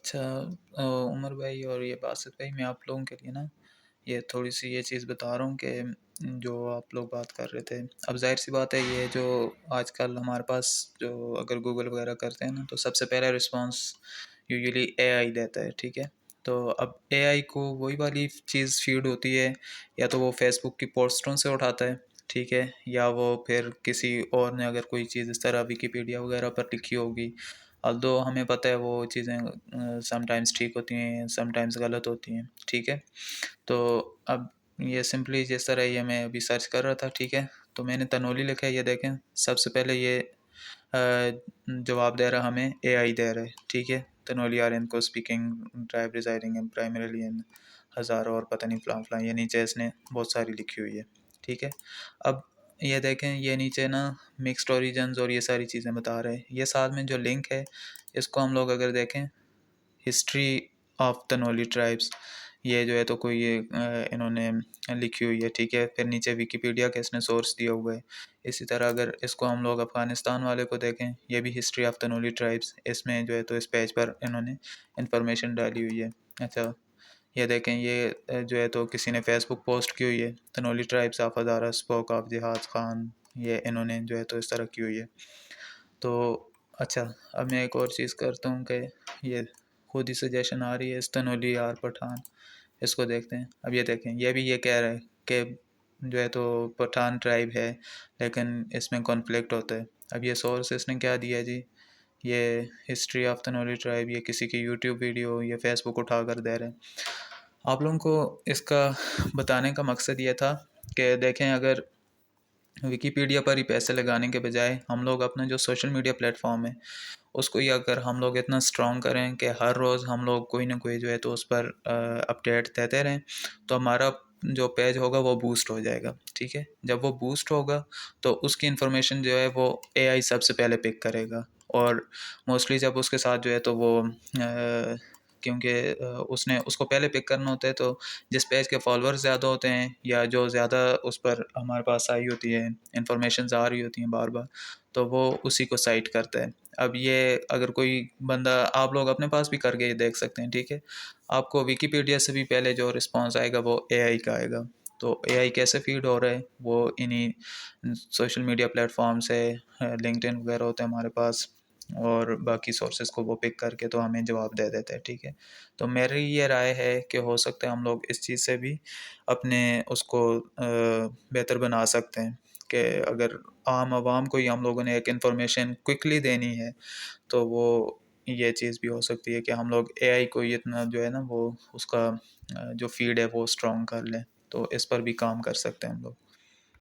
अच्छा, उमर भाई और ये बासित भाई, मैं आप लोगों के लिए ना ये थोड़ी-सी ये चीज़ बता रहा हूँ कि जो आप लोग बात कर रहे थे, अब ज़ाहिर-सी बात है, ये जो आजकल हमारे पास जो अगर गूगल वगैरह करते हैं ना, तो सबसे पहला रिस्पॉन्स यूजुअली एआई देता है, ठीक है? तो अब एआई को वही वाली चीज़ फ़ीड होती है, या तो वो फ़ेसबुक की पोस्टों से उठाता है, ठीक है? या वो फिर किसी और ने अगर कोई चीज़ इस तरह विकिपीडिया वगैरह पर लिखी होगी, ऑल्दो हमें पता है वो चीज़ें समटाइम्स ठीक होती हैं, समटाइम्स गलत होती हैं, ठीक है? तो अब ये सिंपली जिस तरह ये मैं अभी सर्च कर रहा था, ठीक है? तो मैंने तनोली लिखा है, ये देखें, सबसे पहले ये जवाब दे रहा हमें एआई दे रहा है, ठीक है? तनोली आर इनको speaking tribe residing in primarily in हज़ारों और पता नहीं फ़लाँ-फ़लाँ, ये नीचे इसने बहुत सारी लिखी हुई है, ठीक है? अब ये देखें, ये नीचे ना मिक्स्ड ओरिजिन्स और ये सारी चीज़ें बता रहे हैं। ये साथ में जो लिंक है, इसको हम लोग अगर देखें, हिस्ट्री ऑफ तनोली ट्राइब्स, ये जो है तो कोई ये इन्होंने लिखी हुई है, ठीक है? फिर नीचे विकिपीडिया का इसने सोर्स दिया हुआ है। इसी तरह अगर इसको हम लोग अफ़गानिस्तान वाले को देखें, ये भी हिस्ट्री ऑफ तनोली ट्राइब्स, इसमें जो है तो इस पेज पर इन्होंने इन्फॉर्मेशन डाली हुई है। अच्छा, ये देखें, ये जो है तो किसी ने फ़ेसबुक पोस्ट की हुई है, Tanoli tribes of Hazara spoke of जिहाद खान, ये इन्होंने जो है तो इस तरह की हुई है। तो अच्छा, अब मैं एक और चीज़ करता हूँ कि ये खुद ही सजेशन आ रही है, स्तनोली आर पठान, इसको देखते हैं। अब ये देखें, ये भी ये कह रहा है कि जो है तो पठान ट्राइब है, लेकिन इसमें कॉन्फ्लिक्ट होता है। अब ये सोर्स इसने क्या दिया है जी, ये हिस्ट्री ऑफ तनोली ट्राइब, ये किसी की यूट्यूब वीडियो, ये फेसबुक उठा कर दे रहे हैं। आप लोगों को इसका बताने का मकसद ये था कि देखें, अगर विकिपीडिया पर ही पैसे लगाने के बजाय हम लोग अपना जो सोशल मीडिया प्लेटफॉर्म है, उसको ही अगर हम लोग इतना स्ट्रॉन्ग करें कि हर रोज़ हम लोग कोई ना कोई जो है तो उस पर अपडेट देते रहें, तो हमारा जो पेज होगा वो बूस्ट हो जाएगा, ठीक है? जब वो बूस्ट होगा, तो उसकी इन्फॉर्मेशन जो है वो एआई सबसे पहले पिक करेगा, और मोस्टली जब उसके साथ जो है तो वो क्योंकि उसने उसको पहले पिक करना होता है, तो जिस पेज के फॉलोअर्स ज़्यादा होते हैं, या जो ज़्यादा उस पर हमारे पास आई होती है, इन्फॉर्मेशन आ रही होती हैं बार बार, तो वो उसी को साइट करता है। अब ये अगर कोई बंदा, आप लोग अपने पास भी करके ये देख सकते हैं, ठीक है? आपको विकिपीडिया से भी पहले जो रिस्पॉन्स आएगा वो एआई का आएगा। तो एआई कैसे फीड हो रहा है, वो इन्हीं सोशल मीडिया प्लेटफॉर्म से, लिंक्डइन वगैरह होते हैं हमारे पास, और बाकी सोर्सेज को वो पिक करके तो हमें जवाब दे देते हैं, ठीक है? तो मेरी ये राय है कि हो सकता है हम लोग इस चीज़ से भी अपने उसको बेहतर बना सकते हैं, कि अगर आम आवाम को ही हम लोगों ने एक इन्फॉर्मेशन क्विकली देनी है, तो वो ये चीज़ भी हो सकती है कि हम लोग एआई को ही इतना जो है ना, वो उसका जो फ़ीड है वो स्ट्रॉन्ग कर लें, तो इस पर भी काम कर सकते हैं हम लोग।